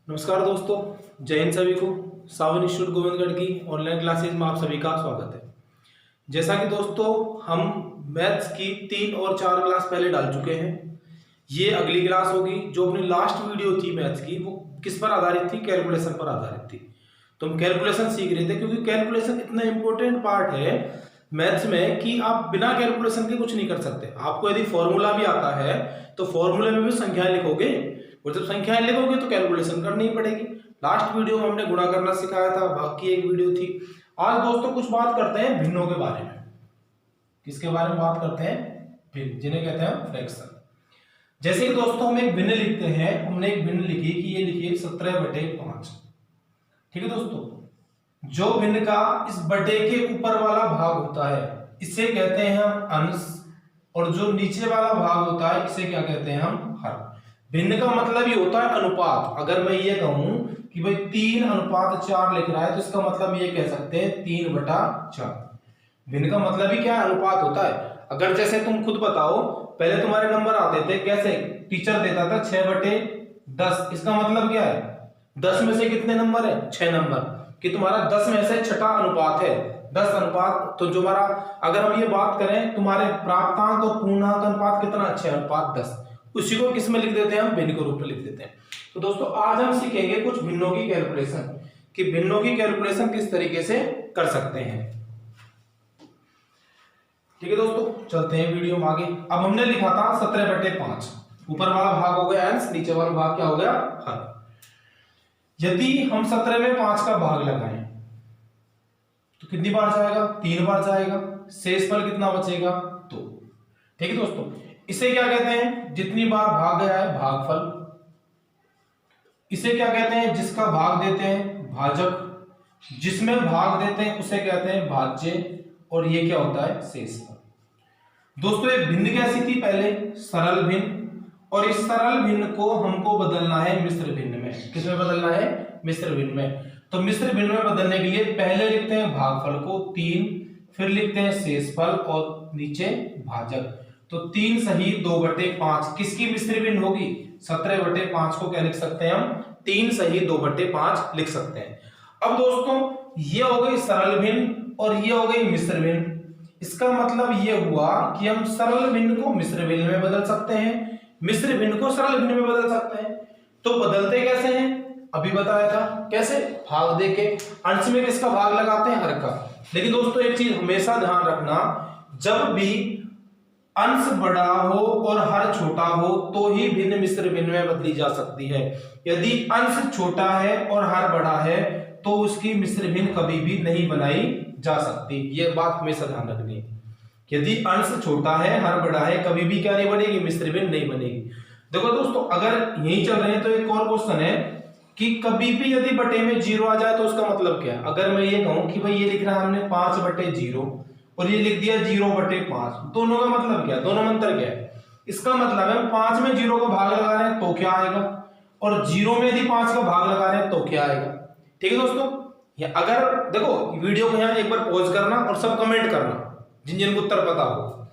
नमस्कार दोस्तों, जय हिंद सभी को। सावन इंस्टीट्यूट गोविंदगढ़ की ऑनलाइन क्लासेज में आप सभी का स्वागत है। जैसा कि दोस्तों हम मैथ्स की 3 और 4 क्लास पहले डाल चुके हैं। ये अगली क्लास होगी। जो अपनी लास्ट वीडियो थी मैथ्स की, वो किस पर आधारित थी? कैलकुलेशन पर आधारित थी। तो हम कैलकुलेशन सीख रहे थे, क्योंकि कैलकुलेशन इतना इंपॉर्टेंट पार्ट है मैथ्स में कि आप बिना कैलकुलेशन के कुछ नहीं कर सकते। आपको यदि फॉर्मूला भी आता है तो फॉर्मूले में भी संख्याएं लिखोगे, और जब संख्याएं लिखोगे तो कैलकुलेशन करनी ही पड़ेगी। लास्ट वीडियो में हमने गुणा करना सिखाया था, बाकी एक वीडियो थी। आज दोस्तों कुछ बात करते हैं भिन्नों के बारे में। किसके बारे में बात करते हैं? भिन्न, जिन्हें कहते हैं फ्रैक्शन। जैसे कि दोस्तों हम एक भिन्न लिखते हैं, हमने एक भिन्न लिखी कि ये लिखिए 17/5। ठीक है दोस्तों, जो भिन्न का इस बटे के ऊपर वाला भाग होता है इसे कहते हैं हम अंश, और जो नीचे वाला भाग होता है इसे क्या कहते हैं हम हर। भिन्न का मतलब ये होता है अनुपात। अगर मैं ये कहूं कि भाई 3:4 लिख रहा है, तो इसका मतलब ये कह सकते हैं 3/4। भिन्न का मतलब ही क्या है? अनुपात होता है। अगर जैसे तुम खुद बताओ, पहले तुम्हारे नंबर आते थे कैसे? टीचर देता था 6/10। इसका मतलब क्या है? 10 में से कितने नंबर है? 6 नंबर। कि तुम्हारा 10 में से छठा अनुपात है 10 अनुपात। तो जो हमारा, अगर हम ये बात करें तुम्हारे प्राप्तांक और पूर्णांक अनुपात कितना? 6:10। उसी को किस में लिख देते हैं हम? भिन्न के रूप में लिख देते हैं। तो दोस्तों आज हम सीखेंगे कुछ भिन्नों की कैलकुलेशन, कि भिन्नों की कैलकुलेशन किस तरीके से कर सकते हैं। ठीक है दोस्तों, चलते हैं वीडियो में आगे। अब हमने लिखा था 17/5। ऊपर वाला भाग हो गया अंश, नीचे वाला भाग क्या हो गया? हर। यदि हम 17 में 5 का भाग लगाएं तो कितनी बार जाएगा? 3 बार जाएगा। शेषफल कितना बचेगा? 2। ठीक है दोस्तों, इसे क्या कहते हैं? जितनी बार भाग गया है भागफल। इसे क्या कहते हैं? जिसका भाग देते हैं भाजक। जिसमें भाग देते हैं उसे कहते हैं भाज्य। और ये क्या होता है? शेषफल। दोस्तों ये भिन्न कैसी थी? पहले सरल भिन्न, और इस सरल भिन्न को हमको बदलना है मिश्र भिन्न में। किसमें बदलना है? मिश्र भिन्न में। तो मिश्र भिन्न में बदलने के लिए पहले लिखते हैं भागफल को 3, फिर लिखते हैं शेषफल और नीचे भाजक। तो 3 सही 2/5 किसकी मिश्र भिन्न होगी? 17/5 को क्या लिख सकते हैं हम? 3 सही 2/5 लिख सकते हैं। अब दोस्तों ये हो गई सरल भिन्न और ये हो गई मिश्र भिन्न। इसका मतलब ये हुआ कि हम सरल भिन्न को मिश्र भिन्न में बदल सकते हैं, मिश्र भिन्न को सरल भिन्न में बदल सकते हैं। तो बदलते कैसे हैं? अभी बताया था कैसे? भाग देके। अंश में किसका भाग लगाते हैं? हर का। लेकिन दोस्तों एक चीज हमेशा ध्यान रखना, जब भी अंश बड़ा हो और हर छोटा हो तो ही भिन्न मिश्र भिन्न में बदली जा सकती है। यदि अंश छोटा है और हर बड़ा है तो उसकी मिश्र भिन्न कभी भी नहीं बनाई जा सकती। यह बात हमेशा ध्यान रखनी है। यदि अंश छोटा है हर बड़ा है, कभी भी क्या नहीं बनेगी? मिश्र भिन्न नहीं बनेगी। देखो दोस्तों, अगर यही चल रहे हैं तो एक और क्वेश्चन है कि कभी भी यदि बटे में 0 आ जाए तो उसका मतलब क्या है? अगर मैं ये कहूं कि भाई ये लिख रहा है हमने 5/0 और ये लिख दिया 0/5, दोनों का मतलब क्या है? दोनों में अंतर क्या है? इसका मतलब है 5 में 0 का भाग लगा रहे हैं तो क्या आएगा, और 0 में यदि 5 का भाग लगा रहे हैं तो क्या आएगा। ठीक है दोस्तों, अगर देखो वीडियो को यहाँ एक बार पॉज करना और सब कमेंट करना जिन जिनको उत्तर पता हो।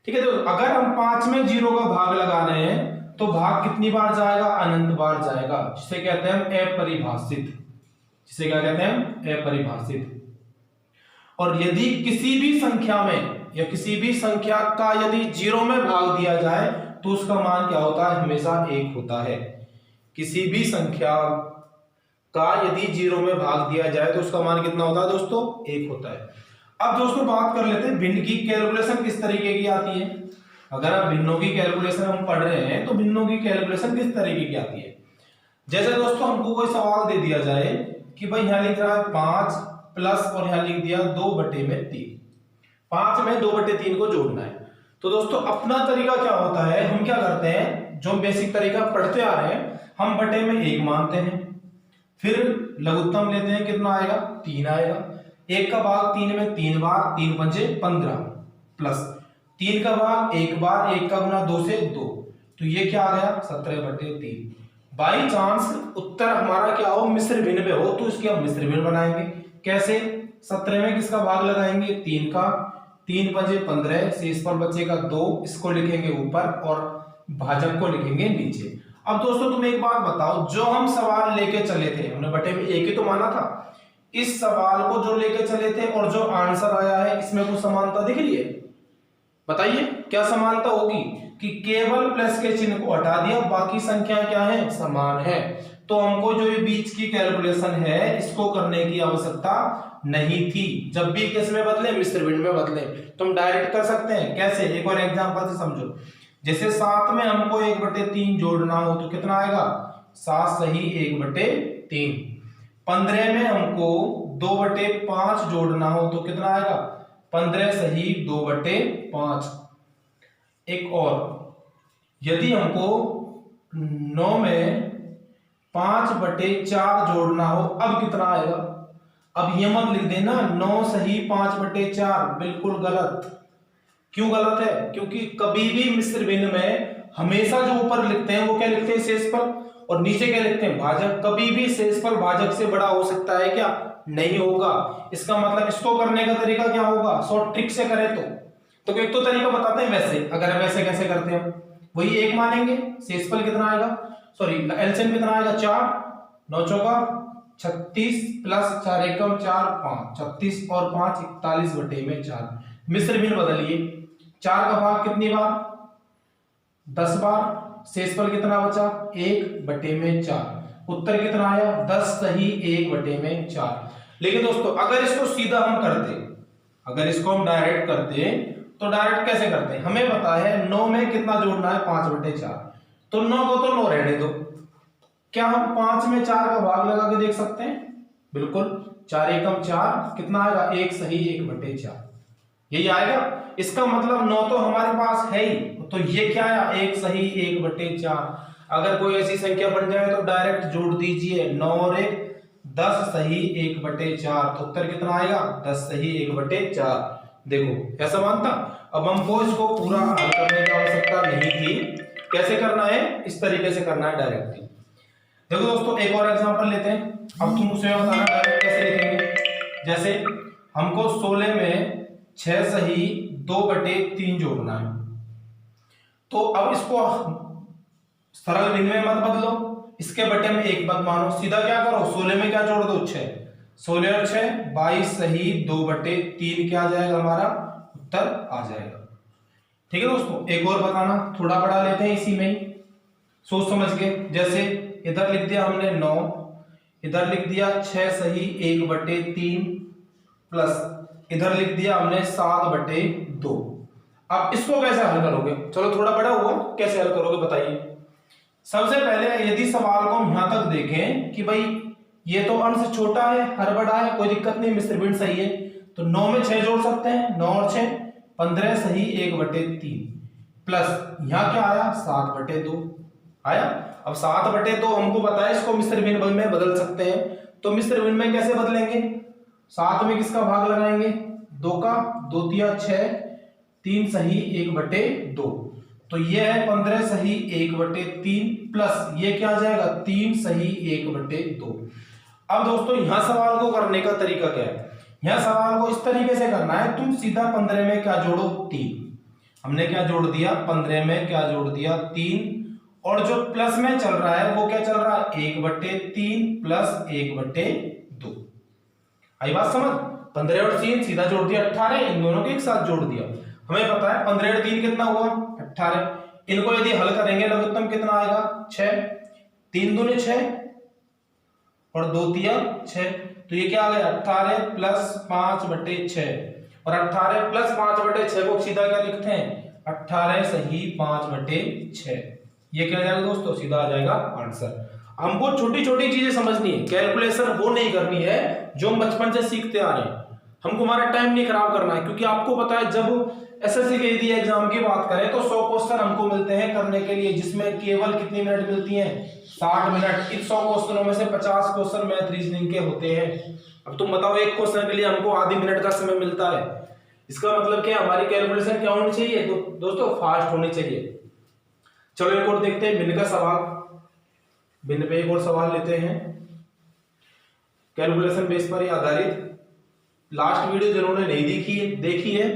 ठीक है दोस्तों, अगर हम 5 में 0 का भाग लगा रहे हैं तो भाग कितनी बार जाएगा? अनंत बार जाएगा, जिसे कहते हैं हम अपरिभाषित। जिसे क्या कहते हैं? अपरिभाषित। और यदि किसी भी संख्या में या किसी भी संख्या का यदि 0 में भाग दिया जाए तो उसका मान क्या होता है? हमेशा 1 होता है। किसी भी संख्या का यदि 0 में भाग दिया जाए तो उसका मान कितना होता है दोस्तों? 1 होता है। अब दोस्तों बात कर लेते हैं भिन्न की कैलकुलेशन किस तरीके की आती है। अगर आप भिन्नों की कैलकुलेशन हम पढ़ रहे हैं तो भिन्नों की कैलकुलेशन किस तरीके की आती है। जैसे दोस्तों हमको कोई सवाल दे दिया जाए कि भाई यहां लिख रहा है 5 प्लस और यहां लिख दिया 2/3। 5 में 2/3 को जोड़ना है। तो दोस्तों अपना तरीका क्या होता है? हम क्या करते हैं, जो बेसिक तरीका पढ़ते आ रहे हैं, हम बटे में 1 मानते हैं, फिर लघुत्तम लेते हैं, कितना आएगा? 3 आएगा। 1 का भाग 3 में 3 बार, 3 पंजे 15, प्लस 3 का भाग 1 बार, 1 का गुना 2 से 2, तो ये क्या आ गया? 17/3। बाई चांस उत्तर हमारा क्या हो? मिश्र भिन्न में हो तो इसके हम मिश्र भिन्न बनाएंगे। कैसे? 17 में किसका भाग लगाएंगे? 3 का। 3 पंजे 15, शेषफल बचेगा 2, इसको लिखेंगे ऊपर और भाजक को लिखेंगे नीचे। अब दोस्तों तुम एक बात बताओ, जो हम सवाल लेके चले थे, हमने बटे में एक ही तो माना था, इस सवाल को जो लेके चले थे और जो आंसर आया है, इसमें कुछ समानता दिख रही है? बताइए क्या समानता होगी कि केवल प्लस के चिन्ह को हटा दिया, बाकी संख्या क्या है, समान है। तो हमको जो ये बीच की कैलकुलेशन है इसको करने की आवश्यकता नहीं थी। जब भी किस में बदले, मिश्र भिन्न में बदले, तुम डायरेक्ट कर सकते हैं। कैसे, एक और एग्जांपल से समझो। जैसे 7 में हमको 1/3 जोड़ना हो तो कितना आएगा, 7 सही 1/3। 15 में हमको 2/5 जोड़ना हो तो कितना आएगा, 15 सही 2/5। एक और, यदि हमको 9 में 5/4 जोड़ना हो, अब कितना आएगा। अब ये मत लिख देना 9 सही 5/4, बिल्कुल गलत। क्यों गलत है, क्योंकि कभी भी मिश्र भिन्न में हमेशा जो ऊपर लिखते हैं वो क्या लिखते हैं, शेषफल, और नीचे क्या लिखते हैं, भाजक। कभी भी शेषफल भाजक से बड़ा हो सकता है क्या, नहीं होगा। इसका मतलब इसको करने का तरीका क्या होगा, शॉर्ट ट्रिक से करें तो एक तो तरीका बताते हैं वैसे। अगर वैसे कैसे करते हैं, वही 1 मानेंगे, शेषफल कितना आएगा, सॉरी एलसीएम कितना आएगा, 4, 9 चौका 36 प्लस 4 एकम 4 5, 36 और 5 41/4। मिश्र भिन्न बदलिए, 4 का भाग कितनी बार, 10 बार। शेषफल कितना बचा, 1/4। उत्तर कितना आया, 10 सही 1/4। लेकिन दोस्तों अगर इसको सीधा हम करते, अगर इसको हम डायरेक्ट करते तो डायरेक्ट कैसे करते हैं, हमें पता है 9 में कितना जोड़ना है, 5/4। तो 9 को तो 9 रहने दो। क्या हम 5 में 4 का भाग लगा के देख सकते हैं, बिल्कुल। 4 एकम 4 कितना आएगा, 1 सही 1/4, यही आएगा। इसका मतलब 9 तो हमारे पास है ही, तो ये क्या आया, 1 सही 1/4। अगर कोई ऐसी संख्या बन जाए तो डायरेक्ट जोड़ दीजिए, 9 और 1 10 सही 1/4, तो उत्तर कितना आएगा, 10 सही 1/4। देखो क्या समानता। अब हमको इसको पूरा हल करने की आवश्यकता नहीं थी। कैसे करना है, इस तरीके से करना है डायरेक्टली। देखो दोस्तों एक और एग्जांपल लेते हैं। अब तुम उसमें बताना डायरेक्ट कैसे लिखेंगे। जैसे हमको 16 में 6 सही 2/3 जोड़ना है, तो अब इसको सरल भिन्न में मत बदलो, इसके बटे में 1 मत मानो, सीधा क्या करो, 16 में क्या जोड़ दो, 6, 16 और 6 22 सही 2/3 क्या आ जाएगा, हमारा उत्तर आ जाएगा। ठीक है दोस्तों, एक और बताना, थोड़ा बड़ा लेते हैं इसी में ही, सोच समझ के। जैसे इधर लिख दिया हमने 9, इधर लिख दिया 6 सही 1/3 प्लस इधर लिख दिया हमने 7/2। अब इसको कैसे हल करोगे, चलो थोड़ा बड़ा हुआ, कैसे हल करोगे बताइए। सबसे पहले यदि सवाल को हम यहां तक देखें कि भाई ये तो अंश छोटा है, हर बड़ा है, कोई दिक्कत नहीं, मिश्र भिन्न सही है, तो 9 में 6 जोड़ सकते हैं, 9 और 6 15 सही 1/3 प्लस यहां क्या आया, 7/2 आया। अब 7/2 हमको पता है इसको मिश्र भिन्न में बदल सकते हैं, तो मिश्र भिन्न में कैसे बदलेंगे, 7 में किसका भाग लगाएंगे, 2 का, 2 तिया 6, 3 सही 1/2, तो ये है 15 सही 1/3 प्लस ये क्या आ जाएगा, 3 सही 1/2। अब दोस्तों यहां सवाल को करने का तरीका क्या है, यहां सवाल को इस तरीके से करना है, तुम सीधा 15 में क्या जोड़ो, 3। हमने क्या जोड़ दिया, 15 में क्या जोड़ दिया, 3, और जो प्लस में चल रहा है वो क्या चल रहा है, 1/3 प्लस 1/2। आई बात समझ, 15 और 3 सीधा जोड़ दिया 18, इन दोनों को एक साथ जोड़ दिया। हमें पता है 15 और 3 कितना हुआ, 18। इनको यदि हल करेंगे लघुत्तम कितना आएगा, 6, 3 दूनी 6 और 2 तिया 6, तो ये क्या आ गया, 18 प्लस 5/6, और 18 प्लस 5/6 को सीधा क्या लिखते हैं, 18 सही 5/6। ये क्या जाएगा दोस्तों, सीधा आ जाएगा आंसर। हमको छोटी छोटी चीजें समझनी है, कैलकुलेशन वो नहीं करनी है जो हम बचपन से सीखते आ रहे हैं। हमको हमारा टाइम नहीं खराब करना है, क्योंकि आपको पता है जब एसएससी के यदि एग्जाम की बात करें तो 100 क्वेश्चन हमको मिलते हैं करने के लिए, जिसमें केवल कितनी मिनट मिलती हैं, 60 मिनट। इन 100 क्वेश्चनों में से 50 क्वेश्चन मैथ रीजनिंग के होते हैं। अब तुम बताओ एक क्वेश्चन के लिए हमको आधी मिनट का समय मिलता है, इसका मतलब क्या, हमारी कैलकुलेशन क्या होनी चाहिए, तो दोस्तों फास्ट होनी चाहिए। चलो एक और देखते हैं भिन्न का सवाल, भिन्न पे एक और सवाल लेते हैं, कैलकुलेशन बेस पर आधारित। लास्ट वीडियो जिन्होंने नहीं देखी है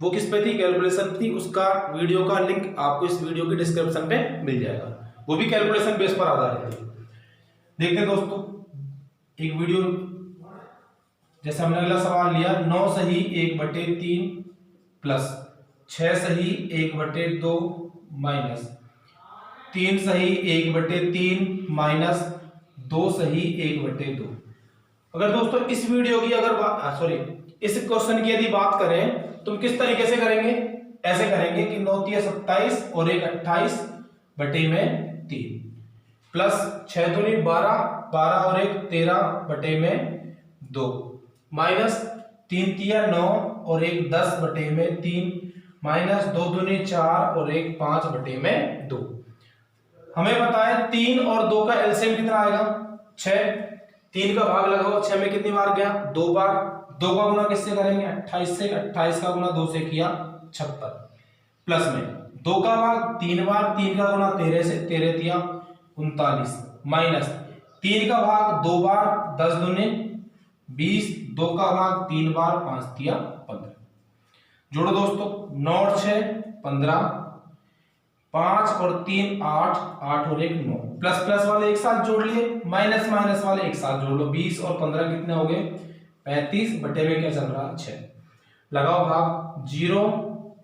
वो किस पे थी, कैलकुलेशन थी, उसका वीडियो का लिंक आपको इस वीडियो के डिस्क्रिप्शन पे मिल जाएगा। वो भी कैलकुलेशन बेस पर आधारित है। देखते हैं दोस्तों एक वीडियो, जैसे हमने अगला सवाल लिया 9 सही 1/3 प्लस 6 सही 1/2 माइनस 3 सही 1/3 माइनस 2 सही 1/2। अगर दोस्तों इस वीडियो की इस क्वेश्चन की यदि बात करें तो हम किस तरीके से करेंगे, ऐसे करेंगे कि 9 × 27 और 1 28 बटे में 3 प्लस 6 दूनी 12 12 और 1 13 बटे में 2 माइनस 3 × 9 और 1 10 बटे में 3 माइनस 2 दूनी 4 और 1 5 बटे में 2। हमें पता है 3 और 2 का एलसीएम कितना आएगा 6, 3 का भाग लगाओ 6 में कितनी बार गया 2 बार, 2 का गुना किससे करेंगे 28 से, 28 का गुना 2 से किया 76 प्लस में 2 का भाग 3 बार, 3 का गुना 13 से, 13 दिया 39 माइनस 3 का भाग 2 बार 10 दूनी 20, 2 का भाग 3 बार 5 दिया 15। जोड़ो दोस्तों 9 और 6 15, 5 और 3 8, 8 और 1 9, प्लस प्लस वाले एक साथ जोड़ लिए, माइनस माइनस वाले एक साथ जोड़ लो, 20 और 15 कितने हो गए 35 बटे में क्या चल रहा है 6। लगाओ भाग 0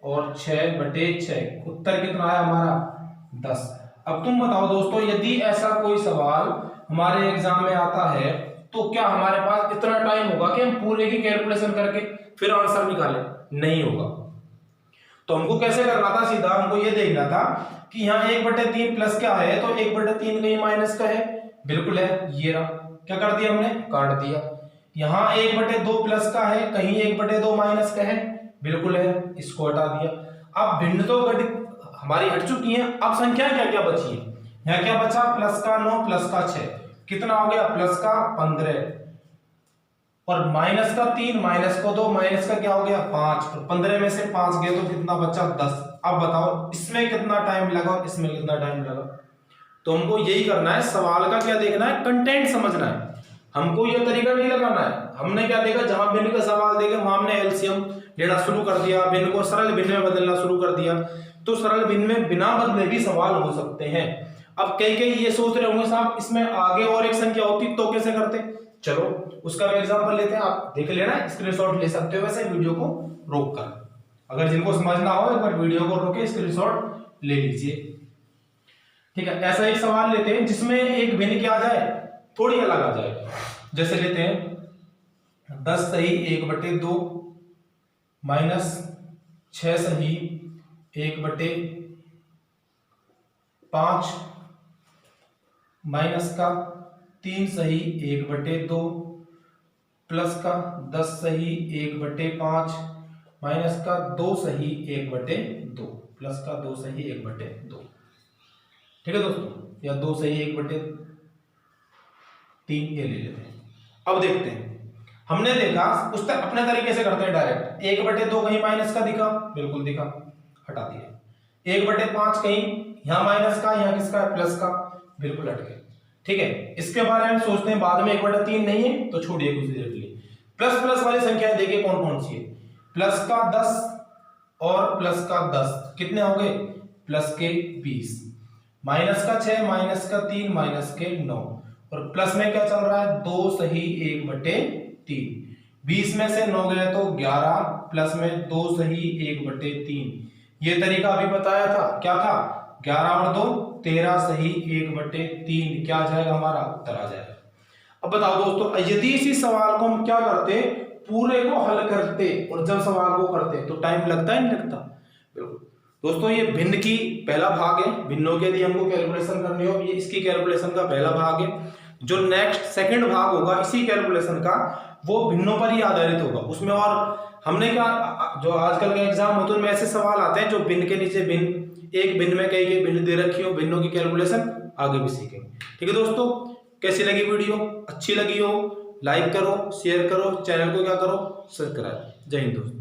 और 6 बटे 6, उत्तर कितना आया हमारा 10। अब तुम बताओ दोस्तों यदि ऐसा कोई सवाल हमारे एग्जाम में आता है तो क्या हमारे पास इतना टाइम होगा कि हम पूरे की कैलकुलेशन करके फिर आंसर निकालें? नहीं होगा। तो हमको कैसे करना था, सीधा हमको ये देखना था कि यहाँ 1/3 प्लस क्या है, तो 1/3 कहीं माइनस का है, बिल्कुल है, ये रहा, क्या कर दिया हमने काट दिया। यहाँ 1/2 प्लस का है, कहीं 1/2 माइनस का है, बिल्कुल है, इसको हटा दिया। अब भिन्न तो हमारी हट चुकी है, अब संख्या क्या क्या बची है, यहाँ क्या बचा प्लस का 9 प्लस का 6, कितना हो गया प्लस का 15 और माइनस का 3 माइनस को 2 माइनस का क्या हो गया 5, और 15 में से 5 गए तो कितना बचा 10। अब बताओ इसमें कितना टाइम लगा, इसमें कितना टाइम लगा। तो हमको यही करना है, सवाल का क्या देखना है, कंटेंट समझना है, हमको ये तरीका नहीं लगाना है। हमने क्या देखा, जहां भिन्न का सवाल देखे वहां हमने एलसीएम लेना शुरू कर दिया, भिन्न को सरल भिन्न में बदलना शुरू कर दिया। तो सरल भिन्न में बिना बदले भी सवाल हो सकते हैं। अब कई ये सोच रहे होंगे साहब इसमें आगे और एक संख्या होती तो कैसे करते, चलो उसका एग्जांपल लेते हैं, आप देख लेना, स्क्रीनशॉट ले सकते हो वैसे वीडियो को रोक कर, अगर जिनको समझना हो एक बार वीडियो को रोके स्क्रीनशॉट ले लीजिए। ठीक है, ऐसा एक सवाल लेते हैं जिसमें एक भिन्न क्या आ जाए, थोड़ी अलग आ जाए। जैसे लेते हैं 10 सही 1/2 माइनस 6 सही 1/5 माइनस का 3 सही 1/2 प्लस का 10 सही 1/5 माइनस का 2 सही 1/2 प्लस का 2 सही 1/2। ठीक है दोस्तों, या 2 सही 1/3 ये ले लेते हैं। अब देखते हैं, हमने देखा उस तक अपने तरीके से करते हैं डायरेक्ट। 1/2 कहीं माइनस का दिखा, बिल्कुल दिखा, हटा दिया। 1/5 कहीं यहां माइनस का, यहां किसका प्लस का, बिल्कुल हट गया। ठीक है, इसके बारे में सोचते हैं बाद में। 1/3 नहीं है तो छोड़िए कुछ देर के लिए। प्लस प्लस वाली संख्याएं देखिए कौन कौन सी है, प्लस का 10 और प्लस का 10 कितने हो गए प्लस के 20, माइनस का 6 माइनस का 3 माइनस के 9, और प्लस में क्या चल रहा है 2 सही 1/3। 20 में से 9 गए तो 11 प्लस में 2 सही 1/3। ये तरीका अभी बताया था, क्या था 11 और 2 13 सही 1/3 क्या आ जाएगा हमारा उत्तर आ जाएगा। अब बताओ दोस्तों, यदि इसी सवाल को हम क्या करते पूरे को हल करते और जब सवाल को करते तो टाइम लगता है नहीं लगता, बिल्कुल। दोस्तों ये भिन्न की पहला भाग है, भिन्नों के यदि हमको कैलकुलेशन करनी हो, ये इसकी कैलकुलेशन का पहला भाग है। जो नेक्स्ट सेकंड भाग होगा इसी कैलकुलेशन का, वो भिन्नों पर ही आधारित होगा। उसमें और हमने क्या, जो आजकल के एग्जाम होते हैं उनमें ऐसे सवाल आते हैं जो भिन्न के नीचे भिन्न, एक भिन्न में कई भिन्न दे रखी हो, भिन्नों की कैलकुलेशन आगे भी सीखेंगे। ठीक है दोस्तों, कैसी लगी वीडियो, अच्छी लगी हो लाइक करो, शेयर करो, चैनल को क्या करो सब्सक्राइब। जय हिंद दोस्तों।